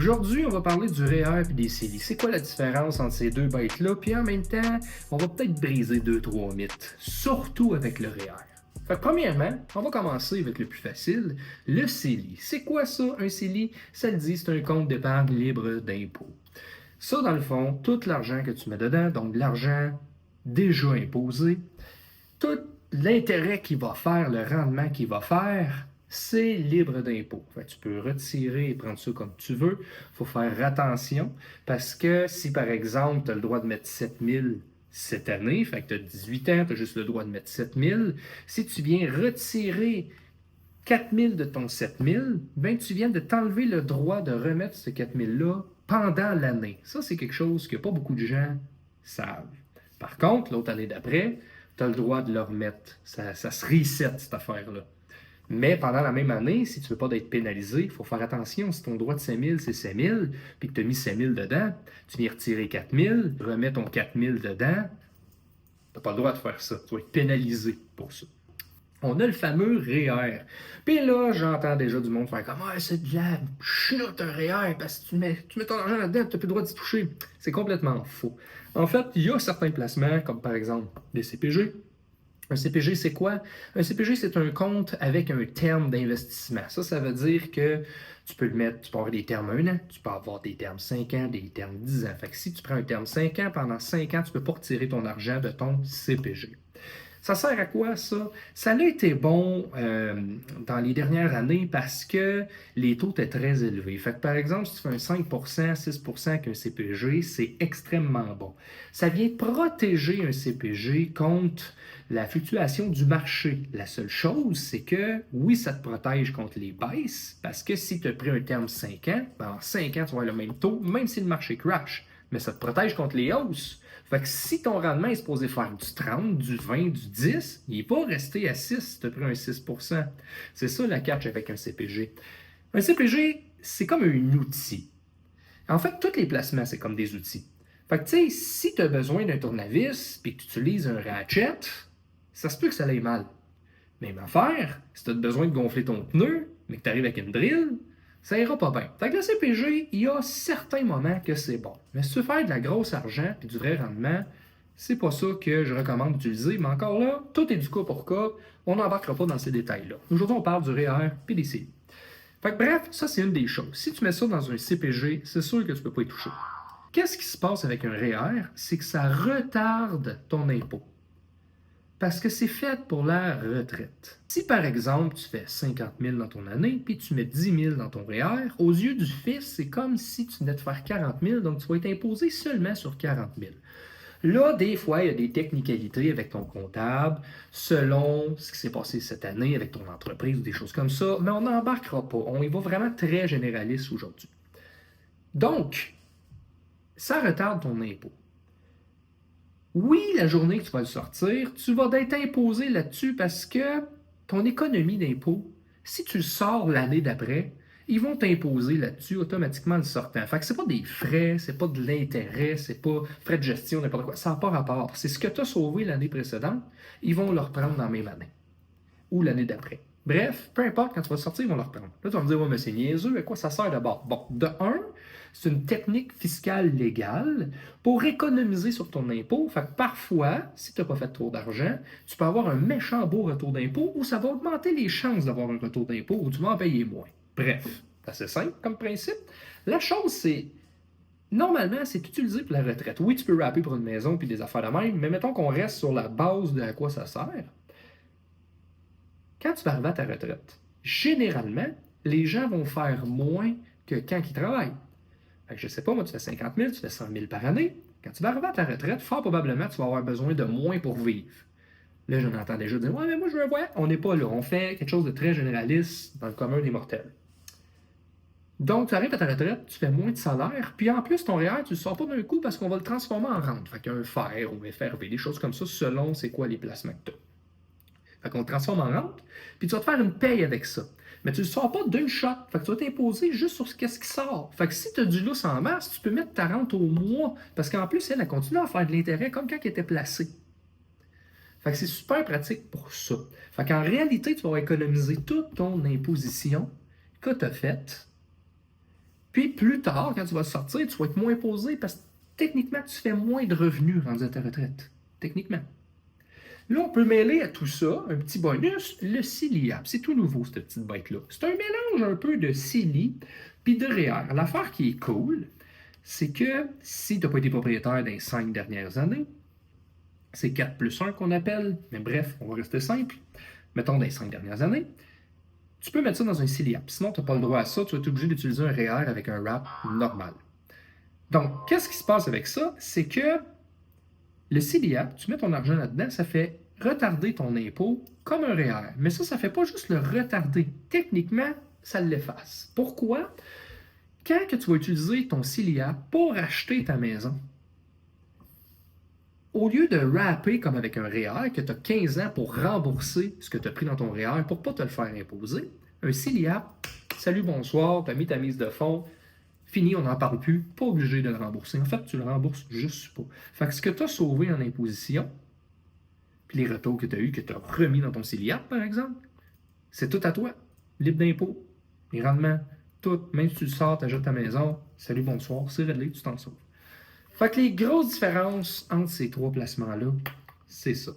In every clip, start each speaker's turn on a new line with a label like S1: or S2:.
S1: Aujourd'hui, on va parler du REER et des CELI. C'est quoi la différence entre ces deux bêtes-là? Puis en même temps, on va peut-être briser 2-3 mythes, surtout avec le REER. Fait que premièrement, on va commencer avec le plus facile, le CELI. C'est quoi ça, un CELI? Ça le dit, c'est un compte d'épargne libre d'impôt. Ça, dans le fond, tout l'argent que tu mets dedans, donc l'argent déjà imposé, tout l'intérêt qu'il va faire, le rendement qu'il va faire, c'est libre d'impôt. Tu peux retirer et prendre ça comme tu veux. Il faut faire attention parce que si, par exemple, tu as le droit de mettre 7 000 cette année, fait que tu as 18 ans, tu as juste le droit de mettre 7 000. Si tu viens retirer 4 000 de ton 7 000, ben tu viens de t'enlever le droit de remettre ce 4 000-là pendant l'année. Ça, c'est quelque chose que pas beaucoup de gens savent. Par contre, l'autre année d'après, tu as le droit de le remettre. Ça se reset, cette affaire-là. Mais pendant la même année, si tu ne veux pas être pénalisé, il faut faire attention. Si ton droit de 5 000, c'est 5 000, puis que tu as mis 5 000 dedans, tu viens retirer 4 000, remets ton 4 000 dedans, tu n'as pas le droit de faire ça. Tu vas être pénalisé pour ça. On a le fameux REER. Puis là, j'entends déjà du monde faire comme « Ah, c'est de la chenoute un REER, parce que tu mets ton argent là-dedans, tu n'as plus le droit d'y toucher. » C'est complètement faux. En fait, il y a certains placements, comme par exemple des CPG. Un CPG, c'est quoi? Un CPG, c'est un compte avec un terme d'investissement. Ça veut dire que tu peux le mettre, tu peux avoir des termes 1 an, tu peux avoir des termes 5 ans, des termes 10 ans. Fait que si tu prends un terme 5 ans, pendant 5 ans, tu ne peux pas retirer ton argent de ton CPG. Ça sert à quoi, ça? Ça a été bon dans les dernières années parce que les taux étaient très élevés. Fait que, par exemple, si tu fais un 5%, 6% avec un CPG, c'est extrêmement bon. Ça vient protéger un CPG contre la fluctuation du marché. La seule chose, c'est que, oui, ça te protège contre les baisses, parce que si tu as pris un terme 5 ans, en 5 ans, tu vas avoir le même taux, même si le marché crash. Mais ça te protège contre les hausses. Fait que si ton rendement est supposé faire du 30, du 20, du 10, il n'est pas resté à 6 si tu as pris un 6%. C'est ça la catch avec un CPG. Un CPG, c'est comme un outil. En fait, tous les placements, c'est comme des outils. Fait que tu sais, si tu as besoin d'un tournevis et que tu utilises un ratchet, ça se peut que ça aille mal. Même affaire, si tu as besoin de gonfler ton pneu, mais que tu arrives avec une drill, ça ira pas bien. Fait que le CPG, il y a certains moments que c'est bon. Mais si tu veux faire de la grosse argent et du vrai rendement, c'est pas ça que je recommande d'utiliser. Mais encore là, tout est du cas pour cas. On n'embarquera pas dans ces détails-là. Aujourd'hui, on parle du REER et des CELI. Fait que bref, ça c'est une des choses. Si tu mets ça dans un CPG, c'est sûr que tu peux pas y toucher. Qu'est-ce qui se passe avec un REER? C'est que ça retarde ton impôt. Parce que c'est fait pour la retraite. Si par exemple tu fais 50 000 dans ton année, puis tu mets 10 000 dans ton REER, aux yeux du fisc, c'est comme si tu venais de faire 40 000, donc tu vas être imposé seulement sur 40 000. Là, des fois, il y a des technicalités avec ton comptable, selon ce qui s'est passé cette année avec ton entreprise ou des choses comme ça, mais on n'embarquera pas. On y va vraiment très généraliste aujourd'hui. Donc, ça retarde ton impôt. Oui, la journée que tu vas le sortir, tu vas être imposé là-dessus parce que ton économie d'impôt, si tu le sors l'année d'après, ils vont t'imposer là-dessus automatiquement le sortant. Fait que c'est pas des frais, c'est pas de l'intérêt, c'est pas frais de gestion, n'importe quoi. Ça n'a pas rapport. C'est ce que tu as sauvé l'année précédente, ils vont le reprendre dans la même année ou l'année d'après. Bref, peu importe, quand tu vas sortir, ils vont le reprendre. Là, tu vas me dire, ouais, mais c'est niaiseux, à quoi ça sert d'abord? Bon, de un, c'est une technique fiscale légale pour économiser sur ton impôt. Fait que parfois, si tu n'as pas fait trop d'argent, tu peux avoir un méchant beau retour d'impôt ou ça va augmenter les chances d'avoir un retour d'impôt ou tu vas en payer moins. Bref, c'est assez simple comme principe. La chose, c'est, normalement, c'est utilisé pour la retraite. Oui, tu peux rapper pour une maison puis des affaires de même, mais mettons qu'on reste sur la base de à quoi ça sert. Quand tu vas arriver à ta retraite, généralement, les gens vont faire moins que quand ils travaillent. Fait que je sais pas, moi, tu fais 50 000, tu fais 100 000 par année. Quand tu vas arriver à ta retraite, fort probablement, tu vas avoir besoin de moins pour vivre. Là, j'en entends déjà dire, ouais, mais moi, je veux voir. On n'est pas là. On fait quelque chose de très généraliste dans le commun des mortels. Donc, tu arrives à ta retraite, tu fais moins de salaire, puis en plus, ton REER, tu ne le sors pas d'un coup parce qu'on va le transformer en rente. Fait qu'un FER ou FRV, des choses comme ça, selon c'est quoi les placements que tu as. Fait qu'on le transforme en rente, puis tu vas te faire une paye avec ça. Mais tu ne le sors pas d'une shot. Fait que tu vas t'imposer juste sur ce qui sort. Fait que si tu as du lousse en masse, tu peux mettre ta rente au mois. Parce qu'en plus, elle continue à faire de l'intérêt comme quand elle était placée. Fait que c'est super pratique pour ça. Fait qu'en réalité, tu vas économiser toute ton imposition que tu as faite Puis plus tard, quand tu vas sortir, tu vas être moins imposé parce que techniquement, tu fais moins de revenus rendu à ta retraite. Techniquement. Là, on peut mêler à tout ça un petit bonus, le CELI-AP. C'est tout nouveau, cette petite bête-là. C'est un mélange un peu de CELI puis de REER. L'affaire qui est cool, c'est que si tu n'as pas été propriétaire dans les 5 dernières années, c'est 4 plus 1 qu'on appelle, mais bref, on va rester simple. Mettons dans les 5 dernières années, tu peux mettre ça dans un CELI-AP. Sinon, tu n'as pas le droit à ça, tu vas être obligé d'utiliser un REER avec un wrap normal. Donc, qu'est-ce qui se passe avec ça? C'est que le CELI-AP, tu mets ton argent là-dedans, ça fait retarder ton impôt comme un REER. Mais ça ne fait pas juste le retarder. Techniquement, ça l'efface. Pourquoi? Quand que tu vas utiliser ton CELI-AP pour acheter ta maison, au lieu de wrapper comme avec un REER, que tu as 15 ans pour rembourser ce que tu as pris dans ton REER pour ne pas te le faire imposer, un CELI-AP, salut, bonsoir, tu as mis ta mise de fonds, fini, on n'en parle plus, pas obligé de le rembourser. En fait, tu le rembourses juste pas. Fait que ce que tu as sauvé en imposition, puis les retours que tu as eus, que tu as remis dans ton CELI-AP, par exemple, c'est tout à toi, libre d'impôt, les rendements, tout, même si tu le sors, tu achètes ta maison, salut, bonsoir, c'est réglé, tu t'en sauves. Fait que les grosses différences entre ces 3 placements-là, c'est ça.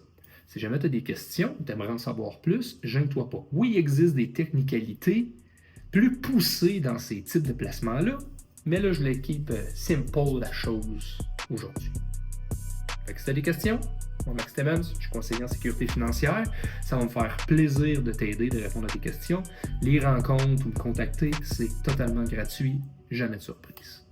S1: Si jamais tu as des questions, tu aimerais en savoir plus, gêne-toi pas. Oui, il existe des technicalités plus poussées dans ces types de placements-là, mais là, je les keep simple la chose aujourd'hui. Fait que si tu as des questions, moi, Max Stevens, je suis conseiller en sécurité financière. Ça va me faire plaisir de t'aider, de répondre à tes questions. Les rencontres ou me contacter, c'est totalement gratuit, jamais de surprise.